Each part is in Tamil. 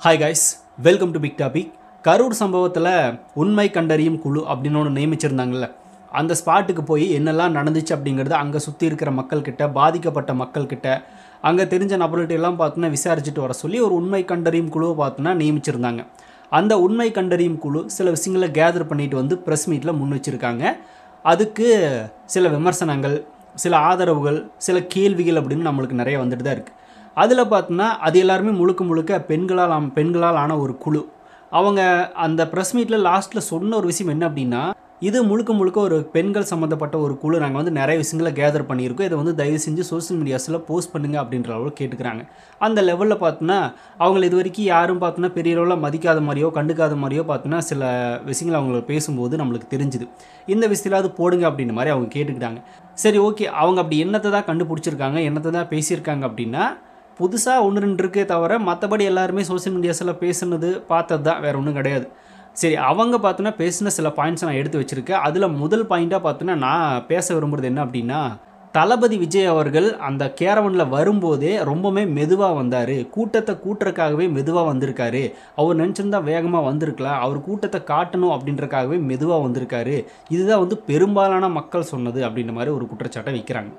Hi guys, welcome to big topic. Karur சம்பவத்தில் உண்மை கண்டறியும் குழு அப்படின்னு ஒன்று நியமிச்சிருந்தாங்கல்ல, அந்த ஸ்பாட்டுக்கு போய் என்னெல்லாம் நடந்துச்சு அப்படிங்கிறது அங்கே சுற்றி இருக்கிற மக்கள்கிட்ட, பாதிக்கப்பட்ட மக்கள்கிட்ட, அங்கே தெரிஞ்ச நபர்கள்ட்ட எல்லாம் பார்த்தோன்னா விசாரிச்சுட்டு வர சொல்லி ஒரு உண்மை கண்டறியும் குழுவை பார்த்தோன்னா நியமிச்சிருந்தாங்க. அந்த உண்மை கண்டறியும் குழு சில விஷயங்களை கேதர் பண்ணிட்டு வந்து ப்ரெஸ் மீட்டில் முன் வச்சுருக்காங்க. அதுக்கு சில விமர்சனங்கள், சில ஆதரவுகள், சில கேள்விகள் அப்படின்னு நம்மளுக்கு நிறைய வந்துட்டு தான் இருக்குது. அதில் பார்த்தோன்னா அது எல்லாருமே முழுக்க பெண்களால் ஆன ஒரு குழு. அவங்க அந்த ப்ரெஸ் மீட்டில் லாஸ்ட்டில் சொன்ன ஒரு விஷயம் என்ன அப்படின்னா, இது முழுக்க ஒரு பெண்கள் சம்மந்தப்பட்ட ஒரு குழு. நாங்கள் வந்து நிறைய விஷயங்களை கேதர் பண்ணியிருக்கோம். இதை வந்து தயவு செஞ்சு சோஷியல் மீடியாஸில் போஸ்ட் பண்ணுங்கள் அப்படின்ற அளவில் கேட்டுக்கிறாங்க. அந்த லெவலில் பார்த்தோன்னா அவங்களை இது வரைக்கும் யாரும் பார்த்தோன்னா பெரிய அளவில் மதிக்காத மாதிரியோ கண்டுக்காத மாதிரியோ பார்த்தோன்னா சில விஷயங்கள் அவங்கள பேசும்போது நம்மளுக்கு தெரிஞ்சுது. இந்த விஷயத்திலாவது போடுங்க அப்படின்ற மாதிரி அவங்க கேட்டுக்கிட்டாங்க. சரி, ஓகே, அவங்க அப்படி என்னத்தை தான் கண்டுபிடிச்சிருக்காங்க, என்னத்தை தான் பேசியிருக்காங்க அப்படின்னா, புதுசாக 1-2 இருக்கே தவிர மற்றபடி எல்லாருமே சோஷியல் மீடியாஸில் பேசுனது பார்த்தது தான், வேறு ஒன்றும் கிடையாது. சரி, அவங்க பார்த்தோன்னா பேசின சில பாயிண்ட்ஸ் நான் எடுத்து வச்சுருக்கேன். அதில் முதல் பாயிண்ட்டாக பார்த்தோன்னா நான் பேச விரும்புகிறது என்ன அப்படின்னா, தளபதி விஜய் அவர்கள் அந்த கேரவனில் வரும்போதே ரொம்பவுமே மெதுவாக வந்தார். கூட்டத்தை கூட்டுறதுக்காகவே மெதுவாக வந்திருக்காரு. அவர் நினச்சிருந்தா வேகமாக வந்திருக்கலாம். அவர் கூட்டத்தை காட்டணும் அப்படின்றக்காகவே மெதுவாக வந்திருக்காரு. இதுதான் வந்து பெரும்பாலான மக்கள் சொன்னது அப்படின்ற மாதிரி ஒரு குற்றச்சாட்டை வைக்கிறாங்க.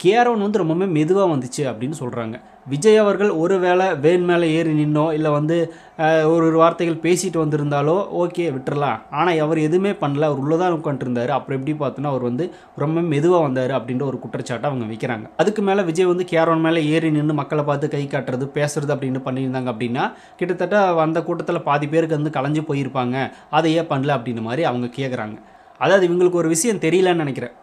கேரவன் வந்து ரொம்பவுமே மெதுவாக வந்துச்சு அப்படின்னு சொல்கிறாங்க. விஜய் அவர்கள் ஒரு வேளை வேன் மேலே ஏறி நின்னோ இல்லை வந்து ஒரு வார்த்தைகள் பேசிட்டு வந்திருந்தாலோ ஓகே விட்டுறலாம். ஆனால் அவர் எதுவுமே பண்ணல, அவர் உள்ளதான் உட்காந்துருந்தார். அப்புறம் எப்படி பார்த்தோன்னா அவர் வந்து ரொம்ப மெதுவாக வந்தார் அப்படின்ற ஒரு குற்றச்சாட்டை அவங்க வைக்கிறாங்க. அதுக்கு மேலே விஜய் வந்து கேரவன் மேலே ஏறி நின்று மக்களை பார்த்து கை காட்டுறது, பேசுறது அப்படின்னு பண்ணியிருந்தாங்க அப்படின்னா கிட்டத்தட்ட அந்த கூட்டத்தில் பாதி பேருக்கு வந்து கலைஞ்சு போயிருப்பாங்க. அதை ஏன் பண்ணல அப்படின்னு மாதிரி அவங்க கேட்குறாங்க. அதாவது இவங்களுக்கு ஒரு விஷயம் தெரியலன்னு நினைக்கிறேன்.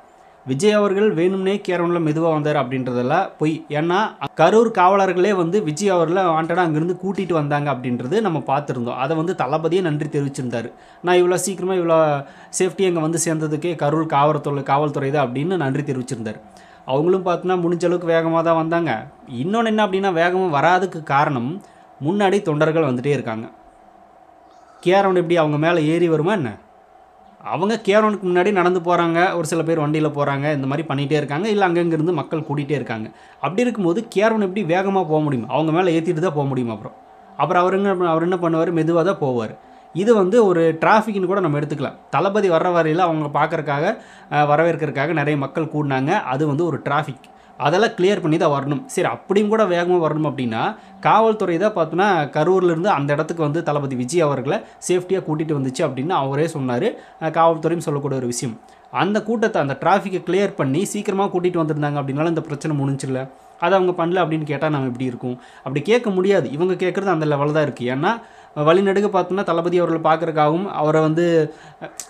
விஜய் அவர்கள் வேணும்னே கேரவனில் மெதுவாக வந்தார் அப்படின்றதெல்லாம் பொய். ஏன்னா கரூர் காவலர்களே வந்து விஜய் அவர்களை வாண்டடாக அங்கேருந்து கூட்டிகிட்டு வந்தாங்க அப்படின்றது நம்ம பார்த்துருந்தோம். அதை வந்து தளபதியே நன்றி தெரிவிச்சிருந்தார். நான் இவ்வளோ சீக்கிரமாக இவ்வளோ சேஃப்டி அங்கே வந்து சேர்ந்ததுக்கே கரூர் காவல்துறை தான் அப்படின்னு நன்றி தெரிவிச்சிருந்தார். அவங்களும் பார்த்தோன்னா முடிஞ்ச அளவுக்கு வேகமாக தான் வந்தாங்க. இன்னொன்று என்ன அப்படின்னா, வேகமாக வராதுக்கு காரணம் முன்னாடி தொண்டர்கள் வந்துகிட்டே இருக்காங்க. கேரவன் எப்படி அவங்க மேலே ஏறி வருமா என்ன? அவங்க கேரவனுக்கு முன்னாடி நடந்து போகிறாங்க, ஒரு சில பேர் வண்டியில் போகிறாங்க, இந்த மாதிரி பண்ணிகிட்டே இருக்காங்க. இல்லை அங்கங்கிருந்து மக்கள் கூட்டிகிட்டே இருக்காங்க. அப்படி இருக்கும்போது கேரவன் எப்படி வேகமாக போக முடியும்? அவங்க மேலே ஏற்றிட்டு தான் போக முடியும். அப்புறம் அவர் என்ன பண்ணுவார்? மெதுவாக தான் போவார். இது வந்து ஒரு டிராஃபிக்னு கூட நம்ம எடுத்துக்கலாம். தளபதி வர்ற வரையில் அவங்க பார்க்குறக்காக, வரவேற்கிறதுக்காக நிறைய மக்கள் கூடினாங்க. அது வந்து ஒரு டிராஃபிக். அதெல்லாம் கிளியர் பண்ணி தான் வரணும். சரி, அப்படியும் கூட வேகமாக வரணும் அப்படின்னா காவல்துறை தான் பார்த்தோன்னா கரூர்லேருந்து அந்த இடத்துக்கு வந்து தளபதி விஜய் அவர்களை சேஃப்டியாக கூட்டிகிட்டு வந்துச்சு அப்படின்னு அவரே சொன்னார். காவல்துறையும் சொல்லக்கூடிய ஒரு விஷயம். அந்த கூட்டத்தை, அந்த டிராஃபிக்கை கிளியர் பண்ணி சீக்கிரமாக கூட்டிகிட்டு வந்திருந்தாங்க அப்படின்னாலும் இந்த பிரச்சனை முடிஞ்சில்ல. அதை அவங்க பண்ணல அப்படின்னு கேட்டால் நம்ம எப்படி இருக்கும்? அப்படி கேட்க முடியாது. இவங்க கேட்குறது அந்த லெவலில் தான் இருக்குது. ஏன்னா வழிநடுக பார்த்தோன்னா தளபதி அவர்களை பார்க்குறக்காகவும் அவரை வந்து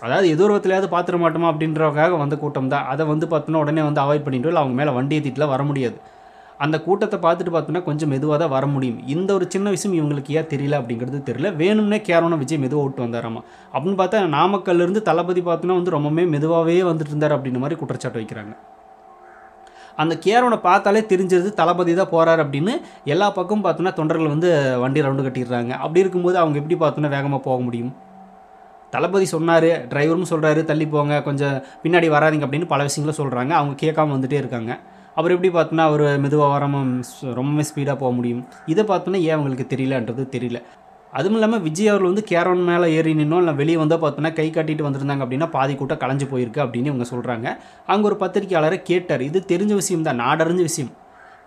அதாவது எதிர்வத்திலையாவது பார்த்துட மாட்டோமா அப்படின்றக்காக வந்த கூட்டம் தான். அதை வந்து பார்த்தோன்னா உடனே வந்து அவாய்ட் பண்ணிட்டு இல்லை அவங்க மேலே வண்டி ஏற்றிட்டுலாம் வர முடியாது. அந்த கூட்டத்தை பார்த்துட்டு பார்த்தோன்னா கொஞ்சம் மெதுவாக தான் வர முடியும். இந்த ஒரு சின்ன விஷயம் இவங்களுக்கு ஏன் தெரியல அப்படிங்கிறது தெரியல. வேணும்னே கேரவனை விஜய் மெதுவாக விட்டு வந்தாராமா அப்படின்னு பார்த்தா நாமக்கல்லேருந்து தளபதி பார்த்தோன்னா வந்து ரொம்பவே மெதுவாகவே வந்துட்டு இருந்தார் அப்படின்ற மாதிரி குற்றச்சாட்டு வைக்கிறாங்க. அந்த கேரவனை பார்த்தாலே தெரிஞ்சது தளபதி தான் போகிறார் அப்படின்னு எல்லா பக்கமும் பார்த்தோன்னா தொண்டர்கள் வந்து வண்டி ரவுண்டு கட்டிடுறாங்க. அப்படி இருக்கும்போது அவங்க எப்படி பார்த்தோன்னா வேகமாக போக முடியும்? தளபதி சொன்னார், டிரைவரும் சொல்கிறாரு தள்ளி போங்க, கொஞ்சம் பின்னாடி வராதிங்க அப்படின்னு பல விஷயங்களும் சொல்கிறாங்க. அவங்க கேட்காம வந்துகிட்டே இருக்காங்க. அப்புறம் எப்படி பார்த்தோன்னா அவர் மெதுவாக வராமல் ரொம்பவே ஸ்பீடாக போக முடியும்? இதை பார்த்தோன்னா ஏன் அவங்களுக்கு தெரியலன்றது தெரியல. அதுவும் இல்லாமல் விஜய் அவர்கள் வந்து கேரவன் மேலே ஏறி நின்னோம் இல்லை வெளியே வந்தால் பார்த்தோன்னா கை காட்டிட்டு வந்திருந்தாங்க அப்படின்னா பாதி கூட்டம் கலைஞ்சு போயிருக்கு அப்படின்னு இவங்க சொல்கிறாங்க. அங்கே ஒரு பத்திரிகையாளரை கேட்டார். இது தெரிஞ்ச விஷயம் தான், நாடறிஞ்ச விஷயம்.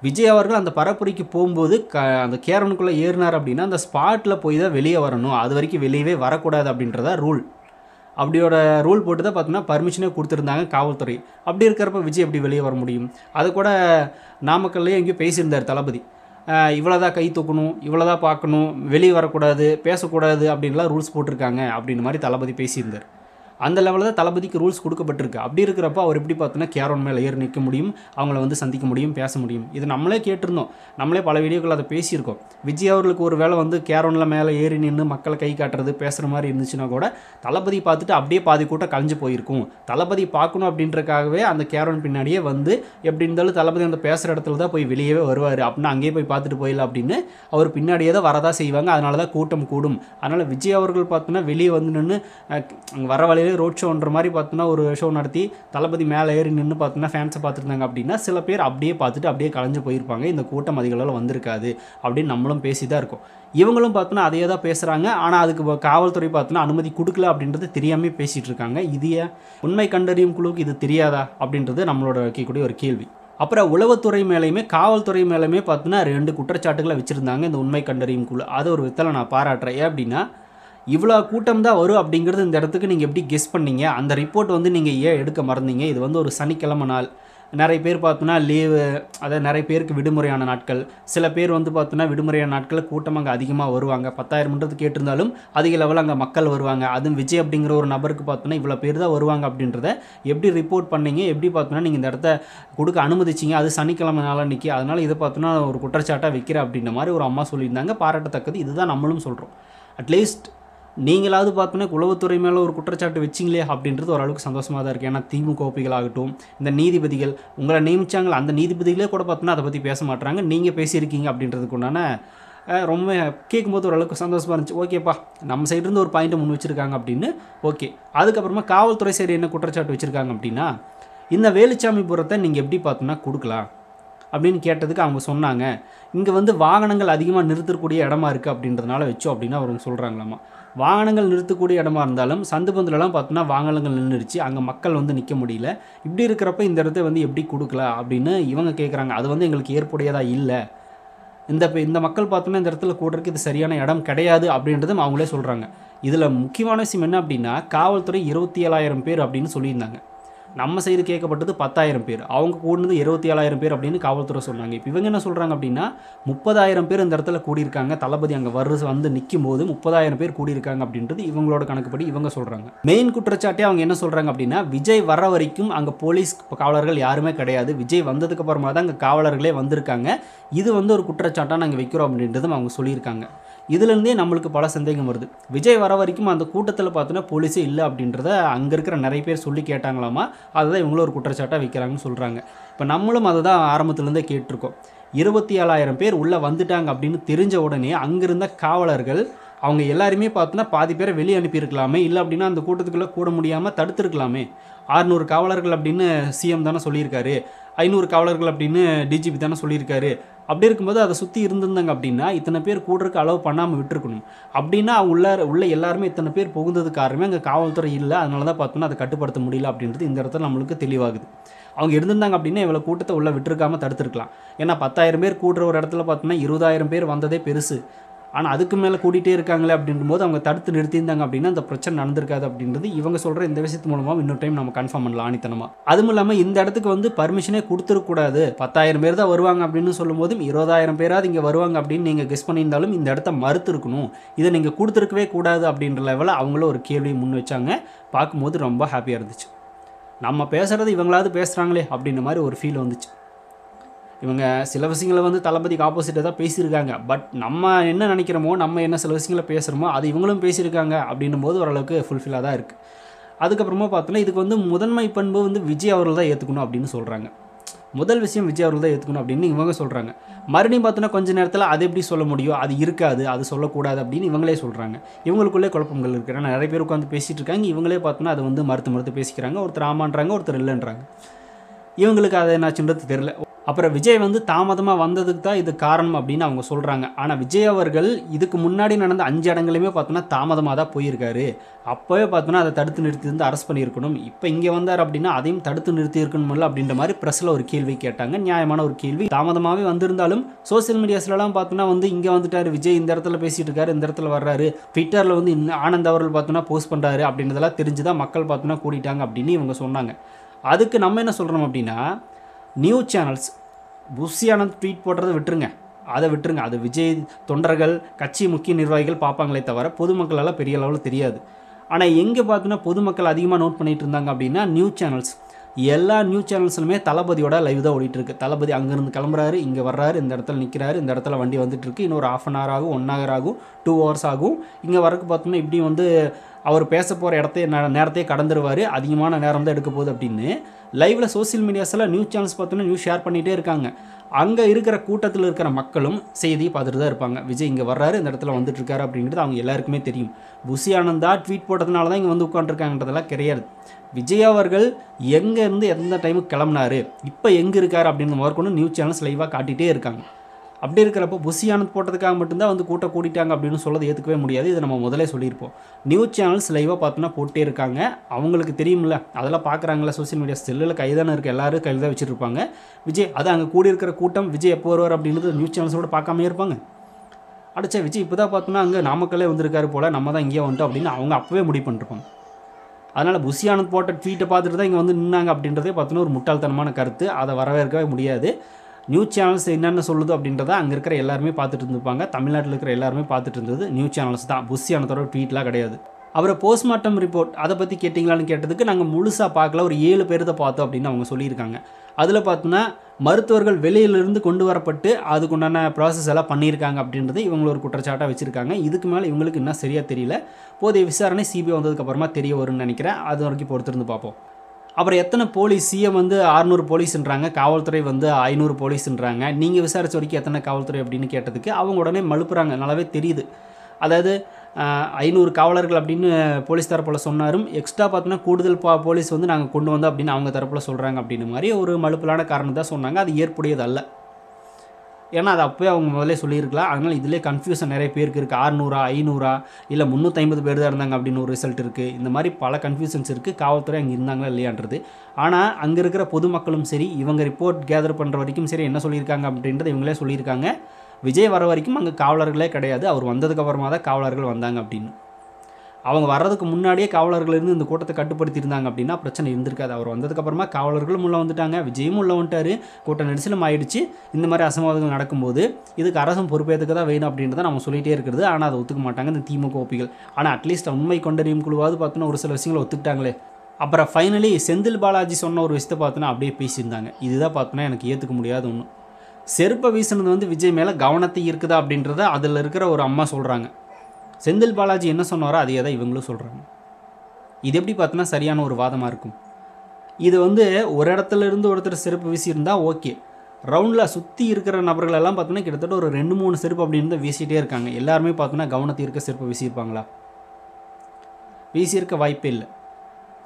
விஜய் அவர்கள் அந்த பரப்புரைக்கு போகும்போது அந்த கேரவனுக்குள்ளே ஏறினார் அப்படின்னா அந்த ஸ்பாட்டில் போய் தான் வெளியே வரணும். அது வரைக்கும் வெளியவே வரக்கூடாது அப்படின்றதா ரூல். அப்படியோட ரூல் போட்டு தான் பார்த்தோன்னா பர்மிஷனே கொடுத்துருந்தாங்க காவல்துறை. அப்படி இருக்கிறப்ப விஜய் எப்படி வெளியே வர முடியும்? அது கூட நாமக்கல்லையே எங்கேயோ பேசியிருந்தார் தளபதி. இவ்வளோதான் கை தூக்கணும், இவ்வளோதான் பார்க்கணும், வெளியே வரக்கூடாது, பேசக்கூடாது அப்படின்லாம் ரூல்ஸ் போட்டிருக்காங்க அப்படின்ற மாதிரி தளபதி பேசியிருந்தார். அந்த லெவலில் தான் தளபதிக்கு ரூல்ஸ் கொடுக்கப்பட்டிருக்கு. அப்படி இருக்கிறப்ப அவர் எப்படி பார்த்தோன்னா கேரவன் மேலே ஏறி நிற்க முடியும், அவங்கள வந்து சந்திக்க முடியும், பேச முடியும்? இது நம்மளே கேட்டிருந்தோம், நம்மளே பல வீடியோக்கள் அதை பேசியிருக்கோம். விஜய் அவர்களுக்கு ஒரு வேளை வந்து கேரவனில் மேலே ஏறி நின்று மக்களை கை காட்டுறது, பேசுகிற மாதிரி இருந்துச்சுன்னா கூட தளபதி பார்த்துட்டு அப்படியே பாதி கூட்டம் கலைஞ்சு போயிருக்கும். தளபதி பார்க்கணும் அப்படின்றக்காகவே அந்த கேரவன் பின்னாடியே வந்து எப்படி இருந்தாலும் தளபதி அந்த பேசுகிற இடத்துல தான் போய் வெளியவே வருவார் அப்படின்னா அங்கேயே போய் பார்த்துட்டு போயிடலாம் அப்படின்னு அவர் பின்னாடியே தான் வரதான் செய்வாங்க. அதனால தான் கூட்டம் கூடும். அதனால் விஜய் அவர்கள் பார்த்தோன்னா வெளியே வந்து நின்று வர வழியிலே ரோட் ஷோன்ற மாதிரி பார்த்தோன்னா ஒரு ஷோ நடத்தி தளபதி மேலே ஏறி நின்று பார்த்தோன்னா ஃபேன்ஸை பார்த்துருந்தாங்க அப்படின்னா சில பேர் அப்படியே பார்த்துட்டு அப்படியே கலைஞ்சு போயிருப்பாங்க, இந்த கூட்டம் அதிகளவில் வந்திருக்காது அப்படின்னு நம்மளும் பேசி தான் இருக்கோம். இவங்களும் பார்த்தோன்னா அதையே தான் பேசுகிறாங்க. ஆனால் அதுக்கு காவல்துறை பார்த்தோன்னா அனுமதி கொடுக்கல அப்படின்றது தெரியாமல் பேசிகிட்டு இருக்காங்க. இது உண்மை கண்டறியும் குழுவுக்கு இது தெரியாதா அப்படின்றது நம்மளோட வைக்கக்கூடிய ஒரு கேள்வி. அப்புறம் உளவுத்துறை மேலேயுமே காவல்துறை மேலேயுமே பார்த்தோன்னா 2 குற்றச்சாட்டுகளை வச்சுருந்தாங்க இந்த உண்மை கண்டறியும் குழு. அது ஒரு விதத்தில் நான் பாராட்டுறேன். ஏன் அப்படின்னா இவ்வளோ கூட்டம் தான் வரும் அப்படிங்கிறது இந்த இடத்துக்கு நீங்கள் எப்படி கெஸ் பண்ணீங்க, அந்த ரிப்போர்ட் வந்து நீங்கள் ஏன் எடுக்க மறந்தீங்க, இது வந்து ஒரு சனிக்கிழமை நாள், நிறைய பேர் பார்த்தோன்னா லீவு, அதாவது நிறைய பேருக்கு விடுமுறையான நாட்கள், சில பேர் வந்து பார்த்தோன்னா விடுமுறையான நாட்களில் கூட்டம் அங்கே அதிகமாக வருவாங்க. 10,000ன்றது கேட்டிருந்தாலும் அதிக லெவலில் அங்கே மக்கள் வருவாங்க. அதுவும் விஜய் அப்படிங்கிற ஒரு நபருக்கு பார்த்தோன்னா இவ்வளோ பேர் தான் வருவாங்க அப்படின்றத எப்படி ரிப்போர்ட் பண்ணீங்க, எப்படி பார்த்தோன்னா நீங்கள் இந்த இடத்த கொடுக்க அனுமதிச்சிங்க, அது சனிக்கிழமை நாளன்னைக்கு, அதனால் இதை பார்த்தோன்னா ஒரு குற்றச்சாட்டாக வைக்கிற அப்படின்ற மாதிரி ஒரு அம்மா சொல்லியிருந்தாங்க. பாராட்டத்தக்கது. இதுதான் நம்மளும் சொல்கிறோம். அட்லீஸ்ட் நீங்களாவது பார்த்தோன்னா உளவுத்துறை மேலே ஒரு குற்றச்சாட்டு வச்சிங்களே அப்படின்றது ஓரளவுக்கு சந்தோஷமாக தான் இருக்குது. ஏன்னா திமுக ஓபிகளாகட்டும், இந்த நீதிபதிகள் உங்களை நியமிச்சாங்களே அந்த நீதிபதிகளே கூட பார்த்தோன்னா அதை பற்றி பேச மாட்டாங்க, நீங்கள் பேசியிருக்கீங்க அப்படின்றதுக்கு உண்டான ரொம்ப கேட்கும்போது ஓரளவுக்கு சந்தோஷமாக இருந்துச்சு. ஓகேப்பா, நம்ம சைட்லேருந்து ஒரு பாயிண்ட்டை முன் வச்சுருக்காங்க அப்படின்னு. ஓகே, அதுக்கப்புறமா காவல்துறை சைடு என்ன குற்றச்சாட்டு வச்சுருக்காங்க அப்படின்னா, இந்த வேலுச்சாமிபுரத்தை நீங்கள் எப்படி பார்த்தோன்னா கொடுக்கலாம் அப்படின்னு கேட்டதுக்கு அவங்க சொன்னாங்க, இங்கே வந்து வாகனங்கள் அதிகமாக நிறுத்தக்கூடிய இடமா இருக்குது அப்படின்றதுனால வச்சோம் அப்படின்னு அவங்க சொல்கிறாங்களாமா. வாகனங்கள் நிறுத்தக்கூடிய இடமா இருந்தாலும் சந்து பந்துலலாம் பார்த்தோன்னா வாகனங்கள் நின்றுடுச்சு, அங்கே மக்கள் வந்து நிற்க முடியல. இப்படி இருக்கிறப்ப இந்த இடத்த வந்து எப்படி கொடுக்கல அப்படின்னு இவங்க கேட்குறாங்க. அது வந்து எங்களுக்கு ஏற்புடையதாக இல்லை, இந்த மக்கள் பார்த்தோன்னா இந்த இடத்துல கூடுறதுக்கு இது சரியான இடம் கிடையாது அப்படின்றதும் அவங்களே சொல்கிறாங்க. இதில் முக்கியமான விஷயம் என்ன அப்படின்னா, காவல்துறை 27,000 பேர் அப்படின்னு சொல்லியிருந்தாங்க. நம்ம சைடு கேட்கப்பட்டது 10,000 பேர், அவங்க கூடுனது 27,000 பேர் அப்படின்னு காவல்துறை சொன்னாங்க. இப்போ இவங்க என்ன சொல்கிறாங்க அப்படின்னா 30,000 பேர் இந்த இடத்துல கூடியிருக்காங்க, தளபதி அங்கே வந்து நிற்கும் போது 30,000 பேர் கூடியிருக்காங்க அப்படின்றது இவங்களோட கணக்குப்படி இவங்க சொல்கிறாங்க. மெயின் குற்றச்சாட்டே அவங்க என்ன சொல்கிறாங்க அப்படின்னா, விஜய் வர வரைக்கும் அங்கே போலீஸ் காவலர்கள் யாருமே கிடையாது, விஜய் வந்ததுக்கு அப்புறமா தான் அங்கே காவலர்களே வந்திருக்காங்க, இது வந்து ஒரு குற்றச்சாட்டாக நாங்கள் வைக்கிறோம் அப்படின்றதும் அவங்க சொல்லியிருக்காங்க. இதுலேருந்தே நம்மளுக்கு பல சந்தேகம் வருது. விஜய் வர வரைக்கும் அந்த கூட்டத்தில் பார்த்தோன்னா போலீஸே இல்லை அப்படின்றத அங்கே இருக்கிற நிறைய பேர் சொல்லி கேட்டாங்களாமா. அதுதான் இவங்களும் ஒரு குற்றச்சாட்டாக வைக்கிறாங்கன்னு சொல்கிறாங்க. இப்போ நம்மளும் அதை தான் ஆரம்பத்துலேருந்தே கேட்டிருக்கோம். 27,000 பேர் உள்ளே வந்துட்டாங்க அப்படின்னு தெரிஞ்ச உடனே அங்கிருந்த காவலர்கள் அவங்க எல்லாருமே பார்த்தோன்னா பாதி பேரை வெளியே அனுப்பியிருக்கலாமே, இல்லை அப்படின்னா அந்த கூட்டத்துக்குள்ளே கூட முடியாமல் தடுத்துருக்கலாமே. 600 காவலர்கள் அப்படின்னு சிஎம் தானே சொல்லியிருக்காரு, 500 காவலர்கள் அப்படின்னு டிஜிபி தானே சொல்லியிருக்காரு. அப்படி இருக்கும்போது அதை சுற்றி இருந்திருந்தாங்க அப்படின்னா இத்தனை பேர் கூடுறதுக்கு அலோவ் பண்ணாமல் விட்டுருக்கணும். அப்படின்னா உள்ள எல்லாருமே இத்தனை பேர் புகுந்தது காரணமே அங்கே காவல்துறை இல்லை, அதனால தான் பார்த்தோன்னா அதை கட்டுப்படுத்த முடியல அப்படின்றது இந்த இடத்துல நம்மளுக்கு தெளிவாகுது. அவங்க இருந்திருந்தாங்க அப்படின்னா இவ்வளோ கூட்டத்தை உள்ளே விட்டுருக்காமல் தடுத்துருக்கலாம். ஏன்னா 10,000 பேர் கூடுற ஒரு இடத்துல பார்த்தோன்னா 20,000 பேர் வந்ததே பெருசு. ஆனால் அதுக்கு மேலே கூட்டிகிட்டே இருக்காங்களே அப்படின்போது அவங்க தடுத்து நிறுத்தியிருந்தாங்க அப்படின்னா அந்த பிரச்சனை நடந்திருக்காது அப்படின்றது இவங்க சொல்கிற இந்த விஷயத்து மூலமாக இன்னொரு டைம் நம்ம கன்ஃபார்ம் பண்ணலாம் ஆணித்தனமாக. அதுவும் இல்லாமல் இந்த இடத்துக்கு வந்து பர்மிஷனே கொடுத்துருக்கூடாது, 10,000 பேர் தான் வருவாங்க அப்படின்னு சொல்லும் போதும் 20,000 பேராது இங்கே வருவாங்க அப்படின்னு நீங்கள் கெஸ் பண்ணியிருந்தாலும் இந்த இடத்த மறுத்துருக்கணும், இதை நீங்கள் கொடுத்துருக்கவே கூடாது அப்படின்ற லெவலில் அவங்களும் ஒரு கேள்வியை முன் வச்சாங்க. பார்க்கும்போது ரொம்ப ஹாப்பியாக இருந்துச்சு. நம்ம பேசுகிறது இவங்களாவது பேசுகிறாங்களே அப்படின்ற மாதிரி ஒரு ஃபீல் வந்துச்சு. இவங்க சில விஷயங்களை வந்து தளபதிக்கு ஆப்போசிட்டாக தான் பேசியிருக்காங்க, பட் நம்ம என்ன நினைக்கிறோமோ, நம்ம என்ன சில விஷயங்களை பேசுகிறோமோ அது இவங்களும் பேசியிருக்காங்க அப்படின்னும் போது ஓரளவுக்கு ஃபுல்ஃபில்லாக தான் இருக்குது. அதுக்கப்புறமா பார்த்தோன்னா இதுக்கு வந்து முதன்மை பண்பு வந்து விஜய் அவர்கள் தான் ஏற்றுக்கணும் அப்படின்னு சொல்கிறாங்க. முதல் விஷயம் விஜய் அவர்கள் தான் ஏற்றுக்கணும் அப்படின்னு இவங்க சொல்கிறாங்க. மறுபடியும் பார்த்தோன்னா கொஞ்சம் நேரத்தில் அது எப்படி சொல்ல முடியும், அது இருக்காது, அது சொல்லக்கூடாது அப்படின்னு இவங்களே சொல்கிறாங்க. இவங்களுக்குள்ளே குழப்பங்கள் இருக்குது. நிறைய பேர் உட்காந்து பேசிகிட்டு இருக்காங்க, இவங்களே பார்த்தோன்னா அதை வந்து மறுத்து பேசிக்கிறாங்க. ஒருத்தர் ஆமான்றாங்க, ஒருத்தர் இல்லைன்றாங்க. இவங்களுக்கு அது என்னாச்சுன்றது தெரியல. அப்புறம் விஜய் வந்து தாமதமாக வந்ததுக்கு தான் இது காரணம் அப்படின்னு அவங்க சொல்கிறாங்க. ஆனால் விஜய் அவர்கள் இதுக்கு முன்னாடி நடந்த 5 இடங்களுமே பார்த்தோன்னா தாமதமாக தான் போயிருக்காரு. அப்போவே பார்த்தோன்னா அதை தடுத்து நிறுத்தி வந்து அரெஸ்ட் பண்ணியிருக்கணும். இப்போ இங்கே வந்தார் அப்படின்னா அதையும் தடுத்து நிறுத்தி இருக்கணும்ல அப்படின்ற மாதிரி ப்ரெஸ்ஸில் ஒரு கேள்வி கேட்டாங்க. நியாயமான ஒரு கேள்வி. தாமதமாகவே வந்திருந்தாலும் சோசியல் மீடியாஸ்லாம் பார்த்தோன்னா வந்து இங்கே வந்துட்டார் விஜய், இந்த இடத்துல பேசிகிட்டு இருக்காரு, இந்த இடத்துல வர்றாரு, ட்விட்டரில் வந்து ஆனந்த் அவர்கள் பார்த்தோன்னா போஸ்ட் பண்ணுறாரு அப்படின்றதெல்லாம் தெரிஞ்சுதான் மக்கள் பார்த்தோன்னா கூட்டிட்டாங்க அப்படின்னு இவங்க சொன்னாங்க. அதுக்கு நம்ம என்ன சொல்கிறோம் அப்படின்னா, news channels Bussy Anand tweet போடுறதை விட்டுருங்க, அது விஜய் தொண்டர்கள் கட்சி முக்கிய நிர்வாகிகள் பார்ப்பாங்களே தவிர பொதுமக்களால் பெரிய லெவலில் தெரியாது. ஆனால் எங்கே பார்த்தோன்னா பொதுமக்கள் அதிகமாக நோட் பண்ணிகிட்டு இருந்தாங்க அப்படின்னா நியூஸ் சேனல்ஸ். எல்லா நியூஸ் சேனல்ஸ்லுமே தளபதியோட லைவ் தான் ஓடிட்டுருக்கு. தளபதி அங்கேருந்து கிளம்புறாரு, இங்கே வர்றாரு, இந்த இடத்துல நிற்கிறாரு, இந்த இடத்துல வண்டி வந்துட்டுருக்கு, இன்னொரு 1/2 hour ஆகும், 1 hour ஆகும், 2 hours ஆகும். இங்கே வரக்கு பார்த்தோன்னா இப்படி வந்து அவர் பேச போகிற நேரத்தையே கடந்துருவார், அதிகமான நேரம் தான் எடுக்க போகுது அப்படின்னு லைவில் சோசியல் மீடியாஸில் நியூஸ் சேனல்ஸ் பார்த்தோன்னா நியூஸ் ஷேர் பண்ணிகிட்டே இருக்காங்க. அங்கே இருக்கிற கூட்டத்தில் இருக்கிற மக்களும் செய்தியை பார்த்துட்டு தான் இருப்பாங்க. விஜய் இங்கே வர்றாரு, இந்த இடத்துல வந்துட்டு இருக்காரு அப்படிங்கிறது அவங்க எல்லாருக்குமே தெரியும். புஷி ஆனந்தா ட்வீட் போட்டதுனால தான் இங்கே வந்து உட்காந்துருக்காங்கன்றதெல்லாம் கிடையாது. விஜய் அவர்கள் எங்கேருந்து எந்த டைமுக்கு கிளம்புனாரு, இப்போ எங்கே இருக்கார் அப்படின்னு முதற்கொண்டு நியூஸ் சேனல்ஸ் லைவாக காட்டிகிட்டே இருக்காங்க. அப்படி இருக்கிறப்போ புஷி ஆனந்த் போட்டதுக்காக மட்டும்தான் வந்து கூட்டம் கூட்டிட்டாங்க அப்படின்னு சொல்லதை ஏற்றுக்கவே முடியாது. இதை நம்ம முதலே சொல்லியிருப்போம். நியூஸ் சேனல்ஸ் லைவாக பார்த்தோன்னா போட்டே இருக்காங்க. அவங்களுக்கு தெரியும்ல, அதெல்லாம் பார்க்குறாங்களா சோசியல் மீடியா செல்லில் கைதானே இருக்குது, எல்லோரும் கையில் தான் வச்சுருப்பாங்க. விஜய் அது அங்கே கூடி இருக்கிற கூட்டம் விஜய் எப்போ வருவார் அப்படின்றது நியூஸ் சேனல்ஸோடு பார்க்காமே இருப்பாங்க. அடிச்சா விஜய் இப்போ தான் பார்த்தோன்னா அங்கே நாமக்கல்லே வந்திருக்காரு போல், நம்ம தான் இங்கேயே வந்துட்டோம் அப்படின்னு அவங்க அப்போவே முடிவு பண்ணிருப்பாங்க. அதனால் புஷி ஆனந்த் போட்ட ட்வீட்டை பார்த்துட்டு தான் இங்கே வந்து நின்னாங்க அப்படின்றதே பார்த்தோன்னா ஒரு முட்டாள்தனமான கருத்து. அதை வரவேற்கவே முடியாது. நியூஸ் சேனல்ஸ் என்னென்ன சொல்லுது அப்படின்றத அங்கே இருக்கிற எல்லாருமே பார்த்துட்டு இருந்திருப்பாங்க. தமிழ்நாட்டில் இருக்கிற எல்லாருமே பார்த்துட்டு இருந்தது நியூஸ் சேனல்ஸ் தான். புஷி ஆனந்தோட ட்வீட்லாம் கிடையாது. அவரை போஸ்ட்மார்ட்டம் ரிப்போர்ட் அதை பற்றி கேட்டிங்களான்னு கேட்டதுக்கு நாங்கள் முழுசாக பார்க்கல, ஒரு 7 பேர் தான் பார்த்தோம் அப்படின்னு அவங்க சொல்லியிருக்காங்க. அதில் பார்த்தோன்னா மருத்துவர்கள் வெளியிலிருந்து கொண்டு வரப்பட்டு அதுக்குண்டான ப்ராசஸ் எல்லாம் பண்ணியிருக்காங்க அப்படின்றது இவங்களை ஒரு குற்றச்சாட்டாக வச்சுருக்காங்க. இதுக்கு மேலே இவங்களுக்கு இன்னும் சரியாக தெரியல. போதிய விசாரணை சிபிஐ வந்ததுக்கப்புறமா தெரிய வரும்னு நினைக்கிறேன். அது வரைக்கும் பொறுத்திருந்து பார்ப்போம். அப்புறம் எத்தனை போலீஸ், சிஎம் வந்து 600 போலீஸ்ன்றாங்க, காவல்துறை வந்து 500 போலீஸ்ன்றாங்க. நீங்கள் விசாரித்த வரைக்கும் எத்தனை காவல்துறை அப்படின்னு கேட்டதுக்கு அவங்க உடனே மழுப்புறாங்க. நல்லாவே தெரியுது. அதாவது 500 காவலர்கள் அப்படின்னு போலீஸ் தரப்பில் சொன்னாரும், எக்ஸ்ட்ரா பார்த்தோன்னா கூடுதல் போலீஸ் வந்து நாங்கள் கொண்டு வந்தோம் அப்படின்னு அவங்க தரப்பில் சொல்கிறாங்க அப்படின்னு மாதிரி ஒரு மழுப்பலான காரணம் தான் சொன்னாங்க. அது ஏற்புடையது அல்ல. ஏன்னா அது அப்போயே அவங்க முதலே சொல்லியிருக்கலாம். அதனால் இதிலே கன்ஃபியூஷன் நிறைய பேருக்கு இருக்குது. 600 500 இல்லை 350 பேர் தான் இருந்தாங்க அப்படின்னு ஒரு ரிசல்ட் இருக்குது. இந்த மாதிரி பல கன்ஃபியூஷன்ஸ் இருக்குது. காவல்துறை அங்கே இருந்தாங்களா இல்லையான்றது. ஆனால் அங்கே இருக்கிற பொதுமக்களும் சரி, இவங்க ரிப்போர்ட் கேதர் பண்ணுற வரைக்கும் சரி என்ன சொல்லியிருக்காங்க அப்படின்றது இவங்களே சொல்லியிருக்காங்க. விஜய் வர வரைக்கும் அங்கே காவலர்களே கிடையாது, அவர் வந்ததுக்கப்புறமா தான் காவலர்கள் வந்தாங்க அப்படின்னு. அவங்க வர்றதுக்கு முன்னாடியே காவலர்கள் இருந்து இந்த கூட்டத்தை கட்டுப்படுத்தியிருந்தாங்க அப்படின்னா பிரச்சனை இருந்திருக்காது. அவர் வந்ததுக்கப்புறமா காவலர்களும் உள்ளே வந்துட்டாங்க, விஜயும் உள்ளே வந்துட்டார், கூட்ட நெரிசலும் ஆயிடுச்சு. இந்த மாதிரி அசம்பாவிதங்கள் நடக்கும்போது இதுக்கு அரசும் பொறுப்பேற்றுக்க தான் வேணும் அப்படின்றத நம்ம சொல்லிகிட்டே இருக்கிறது. ஆனால் அதை ஒத்துக்க மாட்டாங்க இந்த திமுக ஓபிகள். ஆனால் அட்லீஸ்ட் உண்மை கொண்டறியும் குழுவாவது பார்த்தோன்னா ஒரு சில விஷயங்களை ஒத்துக்கிட்டாங்களே. அப்புறம் ஃபைனலி செந்தில் பாலாஜி சொன்ன ஒரு விஷயத்தை பார்த்தோன்னா அப்படியே பேசியிருந்தாங்க. இதுதான் பார்த்தோன்னா எனக்கு ஏற்றுக்க முடியாத ஒன்று. செருப்பை வீசினது வந்து விஜய் மேலே கவனத்தை இருக்குதா அப்படின்றத அதில் இருக்கிற ஒரு அம்மா சொல்கிறாங்க. செந்தில் பாலாஜி என்ன சொன்னாரோ அதையே தான் இவங்களும் சொல்கிறாங்க. இது எப்படி பார்த்தோன்னா சரியான ஒரு வாதமாக இருக்கும். இது வந்து ஒரு இடத்துல இருந்து ஒருத்தர் செருப்பு வீசியிருந்தால் ஓகே. ரவுண்டில் சுற்றி இருக்கிற நபர்கள் எல்லாம் பார்த்தோன்னா கிட்டத்தட்ட ஒரு 2-3 செருப்பு அப்படின்னு தான் வீசிகிட்டே இருக்காங்க. எல்லாருமே பார்த்தோன்னா கவனத்தை இருக்க செருப்பு வீசியிருப்பாங்களா? வீசியிருக்க வாய்ப்பே இல்லை.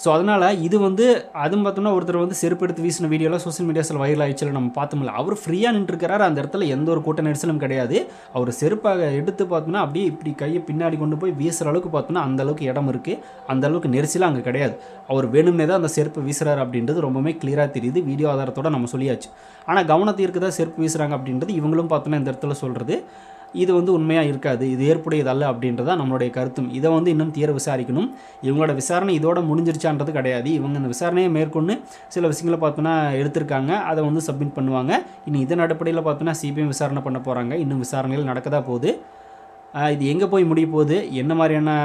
ஸோ அதனால் இது வந்து அதுவும் பார்த்தோன்னா ஒருத்தர் வந்து செருப்பு எடுத்து வீசின வீடியோலாம் சோசியல் மீடியாஸில் வைரல் ஆயிடுச்சு, நம்ம பார்த்தோம்ல. அவர் ஃப்ரீயாக நின்றுருக்கிறாரு, அந்த இடத்துல எந்த ஒரு கூட்ட நெரிசலும் கிடையாது. அவர் செருப்பாக எடுத்து பார்த்தோன்னா அப்படியே இப்படி கையை பின்னாடி கொண்டு போய் வீசுகிற அளவுக்கு பார்த்தோன்னா அந்தளவுக்கு இடம் இருக்குது, அந்தளவுக்கு நெரிசலாக அங்கே கிடையாது. அவர் வேணும்னே தான் அந்த செருப்பு வீசுகிறாரு அப்படின்றது ரொம்பவே கிளியராக தெரியுது. வீடியோ ஆதாரத்தோடு நம்ம சொல்லியாச்சு. ஆனால் கவனத்தை இருக்குதா செருப்பு வீசுகிறாங்க அப்படின்றது இவங்களும் பார்த்தோன்னா இந்த இடத்துல சொல்கிறது இது வந்து உண்மையாக இருக்காது, இது ஏற்புடையதல்ல அப்படின்றதான் நம்மளுடைய கருத்தும். இதை வந்து இன்னும் தீர விசாரிக்கணும். இவங்களோட விசாரணை இதோட முடிஞ்சிருச்சான்றது கிடையாது. இவங்க இந்த விசாரணையை மேற்கொண்டு சில விஷயங்களை பார்த்தோன்னா எடுத்திருக்காங்க, அதை வந்து சப்மிட் பண்ணுவாங்க. இனி இதன் அடிப்படையில் பார்த்தோன்னா சிபிஐ விசாரணை பண்ண போகிறாங்க. இன்னும் விசாரணைகள் நடக்கதா போகுது. இது எங்கே போய் முடிய போகுது, என்ன மாதிரியான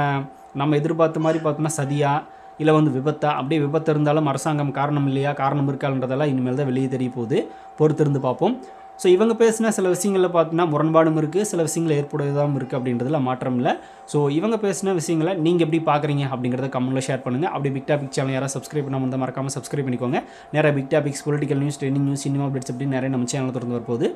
நம்ம எதிர்பார்த்த மாதிரி பார்த்தோன்னா சதியா இல்லை வந்து விபத்தா, அப்படியே விபத்து இருந்தாலும் அரசாங்கம் காரணம் இல்லையா, காரணம் இருக்கான்றதெல்லாம் இனிமேல் தான் வெளியே தெரிய போகுது. பொறுத்திருந்து பார்ப்போம். ஸோ இவங்க பேசின சில விஷயங்களில் பார்த்தீங்கன்னா முரண்பாடும் இருக்குது, சில விஷயங்கள் ஏற்புடையதாகவும் இருக்குது அப்படின்றதுல மாற்றம் இல்லை. ஸோ இவங்க பேசின விஷயங்களை நீங்கள் எப்படி பார்க்குறீங்க அப்படிங்கிறத கமெண்ட்டில் ஷேர் பண்ணுங்கள். அப்படி பிக் டாபிக் சேனல் யாராவது சப்ஸ்கிரைப் பண்ணாமல் இருந்தால் மறக்காமல் சப்ஸ்கிரைப் பண்ணிக்கோங்க. நிறைய big topics, political news, trending news, cinema updates அப்படின்னு நிறைய நம்ம சேனலில் திறந்து வரப்போகுது.